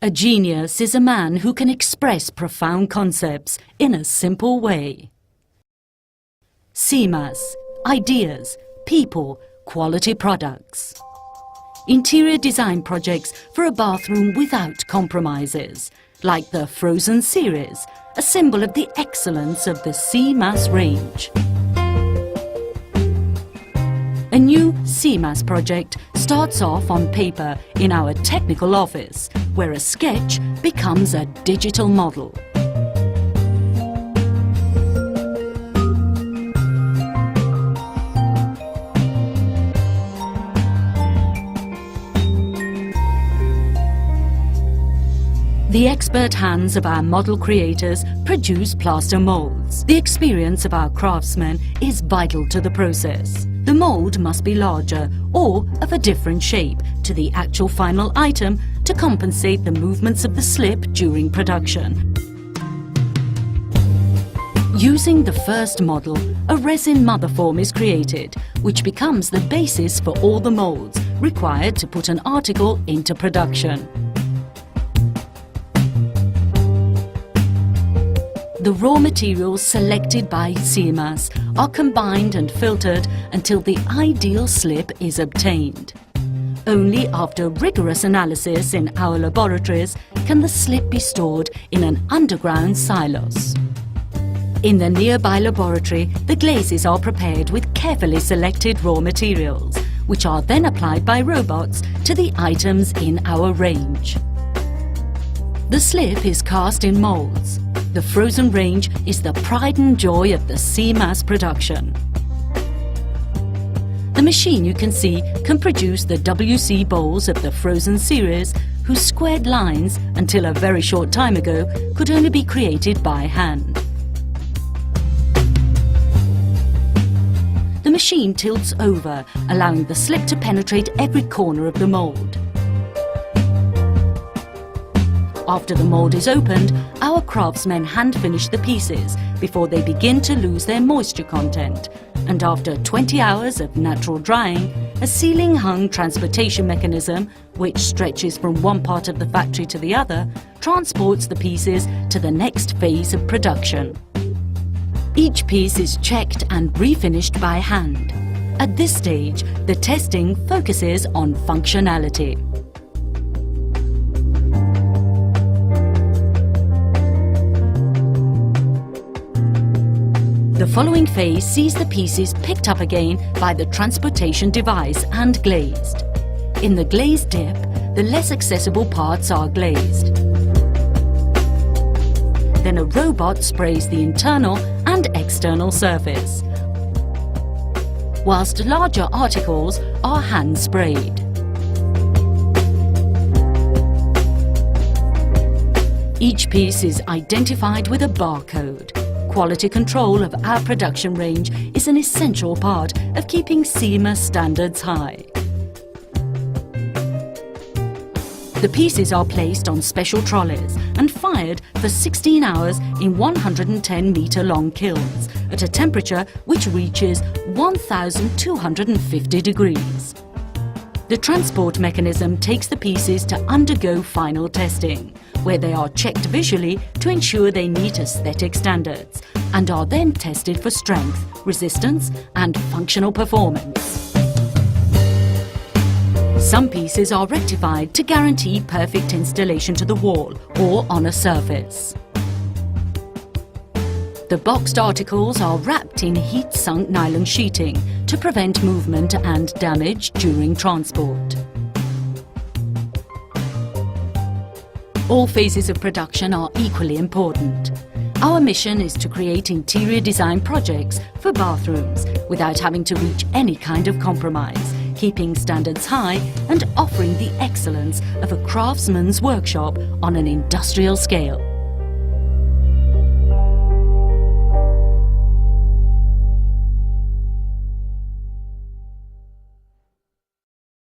A genius is a man who can express profound concepts in a simple way. Simas, ideas, people, quality products. Interior design projects for a bathroom without compromises, like the Frozen series, a symbol of the excellence of the Simas range. A new Simas project starts off on paper in our technical office, where a sketch becomes a digital model. The expert hands of our model creators produce plaster molds. The experience of our craftsmen is vital to the process. The mold must be larger or of a different shape to the actual final item to compensate the movements of the slip during production. Using the first model, a resin mother form is created, which becomes the basis for all the molds required to put an article into production. The raw materials selected by Simas are combined and filtered until the ideal slip is obtained. Only after rigorous analysis in our laboratories can the slip be stored in an underground silos. In the nearby laboratory, the glazes are prepared with carefully selected raw materials, which are then applied by robots to the items in our range. The slip is cast in molds. The frozen range is the pride and joy of the Simas production. The machine you can see can produce the WC bowls of the Frozen series, whose squared lines, until a very short time ago, could only be created by hand. The machine tilts over, allowing the slip to penetrate every corner of the mold. After the mold is opened, our craftsmen hand-finish the pieces before they begin to lose their moisture content. And after 20 hours of natural drying, a ceiling-hung transportation mechanism, which stretches from one part of the factory to the other, transports the pieces to the next phase of production. Each piece is checked and refinished by hand. At this stage, the testing focuses on functionality. The following phase sees the pieces picked up again by the transportation device and glazed. In the glazed dip, the less accessible parts are glazed. Then a robot sprays the internal and external surface, whilst larger articles are hand sprayed. Each piece is identified with a barcode. Quality control of our production range is an essential part of keeping Simas standards high. The pieces are placed on special trolleys and fired for 16 hours in 110-metre-long kilns at a temperature which reaches 1,250 degrees. The transport mechanism takes the pieces to undergo final testing, where they are checked visually to ensure they meet aesthetic standards, and are then tested for strength, resistance and functional performance. Some pieces are rectified to guarantee perfect installation to the wall or on a surface. The boxed articles are wrapped in heat-sunk nylon sheeting to prevent movement and damage during transport. All phases of production are equally important. Our mission is to create interior design projects for bathrooms without having to reach any kind of compromise, keeping standards high and offering the excellence of a craftsman's workshop on an industrial scale.